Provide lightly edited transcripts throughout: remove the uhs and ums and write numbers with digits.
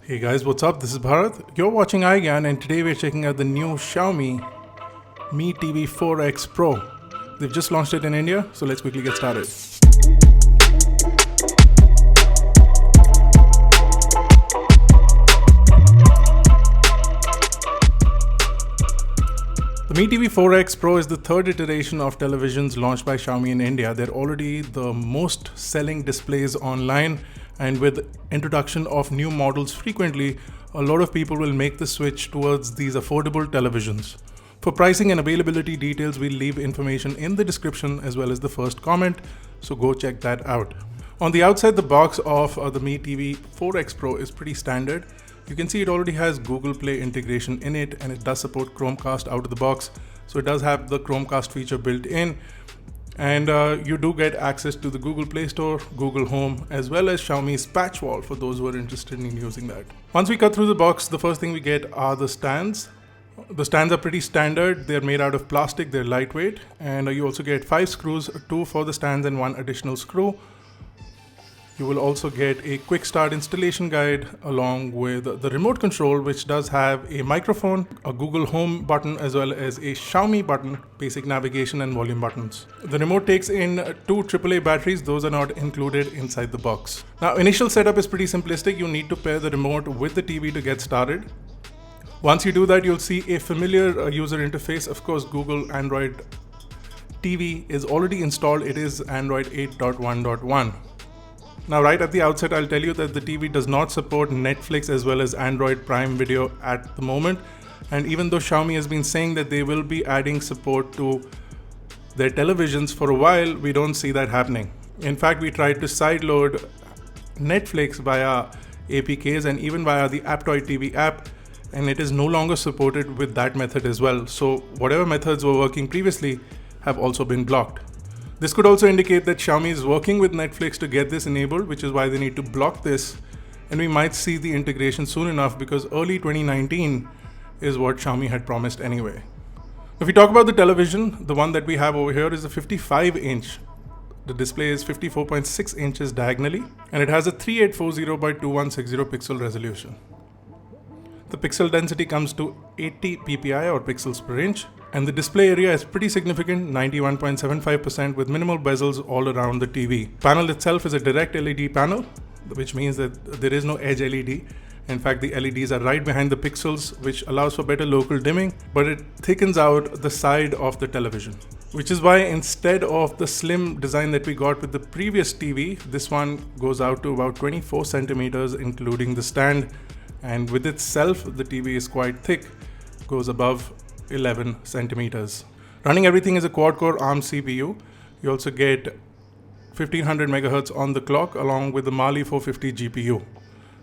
Hey guys, what's up? This is Bharat. You're watching iGyaan and today we're checking out the new Xiaomi Mi TV 4X Pro. They've just launched it in India, so let's quickly get started. The Mi TV 4X Pro is the third iteration of televisions launched by Xiaomi in India. They're already the most selling displays online, and with introduction of new models frequently, a lot of people will make the switch towards these affordable televisions. For pricing and availability details, we'll leave information in the description as well as the first comment, so go check that out. On the outside, the box of the Mi TV 4X Pro is pretty standard. You can see it already has Google Play integration in it, and it does support Chromecast out of the box. So it does have the Chromecast feature built in, and you do get access to the Google Play Store, Google Home, as well as Xiaomi's patch wall for those who are interested in using that. Once we cut through the box, the first thing we get are the stands. The stands are pretty standard. They're made out of plastic, they're lightweight, and you also get 5 screws, 2 for the stands and 1 additional screw. You will also get a quick start installation guide along with the remote control, which does have a microphone, a Google Home button, as well as a Xiaomi button, basic navigation and volume buttons. The remote takes in 2 AAA batteries. Those are not included inside the box. Now, initial setup is pretty simplistic. You need to pair the remote with the TV to get started. Once you do that, you'll see a familiar user interface. Of course, Google Android TV is already installed. It is Android 8.1.1. Now, right at the outset, I'll tell you that the TV does not support Netflix as well as Android Prime Video at the moment. And even though Xiaomi has been saying that they will be adding support to their televisions for a while, we don't see that happening. In fact, we tried to sideload Netflix via APKs and even via the Aptoide TV app, and it is no longer supported with that method as well. So whatever methods were working previously have also been blocked. This could also indicate that Xiaomi is working with Netflix to get this enabled, which is why they need to block this, and we might see the integration soon enough because early 2019 is what Xiaomi had promised anyway. If we talk about the television, the one that we have over here is a 55-inch. The display is 54.6 inches diagonally, and it has a 3840 by 2160 pixel resolution. The pixel density comes to 80 ppi or pixels per inch, and the display area is pretty significant, 91.75%, with minimal bezels all around the TV. Panel itself is a direct LED panel, which means that there is no edge LED. In fact, the LEDs are right behind the pixels, which allows for better local dimming, but it thickens out the side of the television. Which is why instead of the slim design that we got with the previous TV, this one goes out to about 24 centimeters, including the stand. And with itself, the TV is quite thick, goes above 11 centimeters. Running everything is a quad-core ARM CPU. You also get 1500 megahertz on the clock along with the Mali 450 GPU.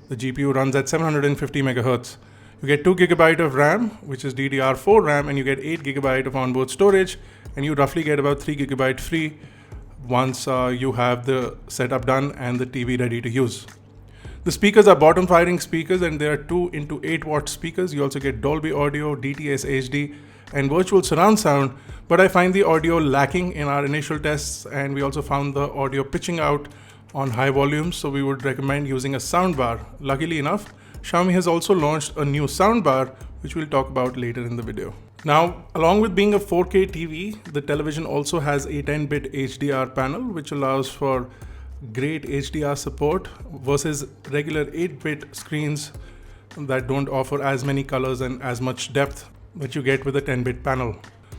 The GPU runs at 750 megahertz. You get 2 GB of RAM, which is DDR4 RAM, and you get 8 GB of onboard storage, and you roughly get about 3 GB free once you have the setup done and the TV ready to use. The speakers are bottom firing speakers, and they are 2 into 8 watt speakers. You also get Dolby Audio, DTS HD, and virtual surround sound, but I find the audio lacking in our initial tests, and we also found the audio pitching out on high volumes, so we would recommend using a soundbar. Luckily enough, Xiaomi has also launched a new soundbar, which we'll talk about later in the video. Now, along with being a 4K TV, the television also has a 10-bit HDR panel, which allows for great HDR support versus regular 8-bit screens that don't offer as many colors and as much depth that you get with a 10-bit panel.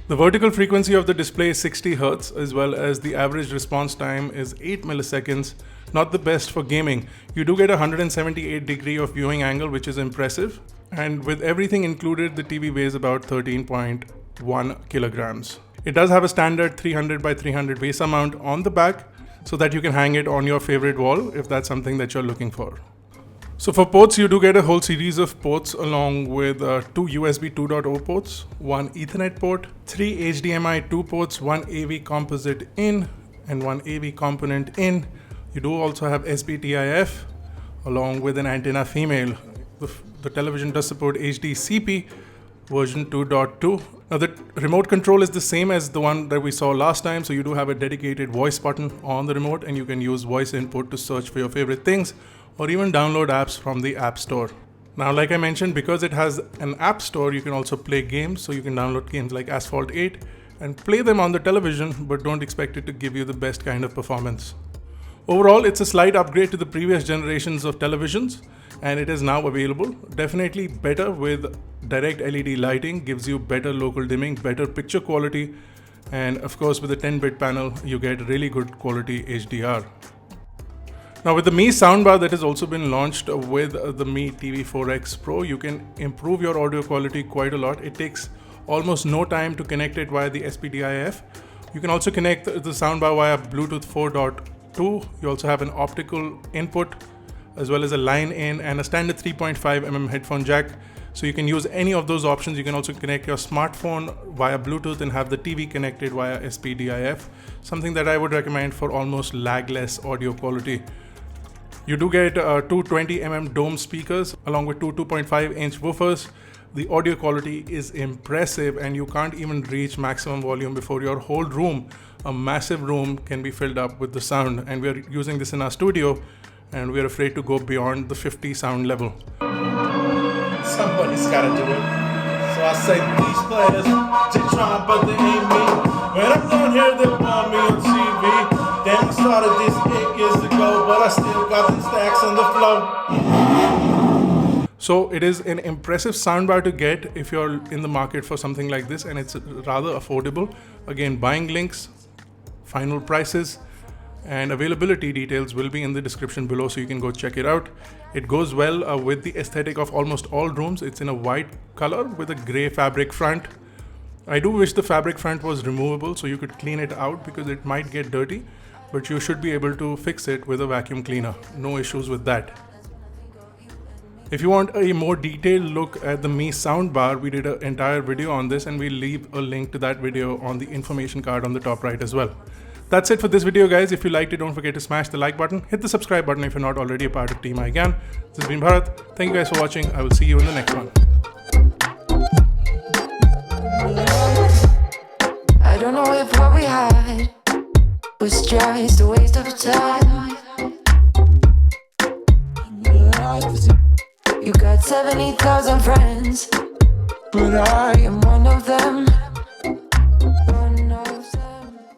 The vertical frequency of the display is 60 Hz, as well as the average response time is 8 milliseconds. Not the best for gaming. You do get a 178 degree of viewing angle, which is impressive. And with everything included, the TV weighs about 13.1 kilograms. It does have a standard 300 by 300 VESA mount on the back, so that you can hang it on your favorite wall if that's something that you're looking for. So for ports, you do get a whole series of ports along with 2 USB 2.0 ports, 1 Ethernet port, 3 HDMI 2 ports, 1 AV composite in, and 1 AV component in. You do also have SPTIF along with an antenna female. The television does support HDCP version 2.2. Now the remote control is the same as the one that we saw last time, so you do have a dedicated voice button on the remote, and you can use voice input to search for your favorite things or even download apps from the App Store. Now, like I mentioned, because it has an app store, you can also play games. So you can download games like Asphalt 8 and play them on the television, but don't expect it to give you the best kind of performance. Overall, it's a slight upgrade to the previous generations of televisions, and it is now available. Definitely better with direct LED lighting, gives you better local dimming, better picture quality, and of course with the 10-bit panel, you get really good quality HDR. Now with the Mi Soundbar that has also been launched with the Mi TV 4X Pro, you can improve your audio quality quite a lot. It takes almost no time to connect it via the SPDIF. You can also connect the soundbar via Bluetooth 4.2. You also have an optical input as well as a line in and a standard 3.5mm headphone jack. So you can use any of those options. You can also connect your smartphone via Bluetooth and have the TV connected via SPDIF, something that I would recommend for almost lagless audio quality. You do get two 20mm dome speakers along with two 2.5-inch woofers. The audio quality is impressive and you can't even reach maximum volume before your whole room, a massive room, can be filled up with the sound. And we are using this in our studio and we are afraid to go beyond the 50 sound level. Somebody's gotta do it. So I say these players, just trying, but they ain't me. When I'm done here, they want me on TV. Damn, I started this 8 years ago, but I still got the stacks on the flow. So it is an impressive soundbar to get if you're in the market for something like this, and it's rather affordable. Again, buying links, final prices, and availability details will be in the description below, so you can go check it out. It goes well with the aesthetic of almost all rooms. It's in a white color with a gray fabric front. I do wish the fabric front was removable so you could clean it out because it might get dirty, but you should be able to fix it with a vacuum cleaner. No issues with that. If you want a more detailed look at the Mi Soundbar, we did an entire video on this and we'll leave a link to that video on the information card on the top right as well. That's it for this video, guys. If you liked it, don't forget to smash the like button, hit the subscribe button if you're not already a part of Team iGyaan. This has been Bharat. Thank you guys for watching. I will see you in the next one. I don't know if what we had was just a waste of time. You got 70,000 friends, but I am one of them.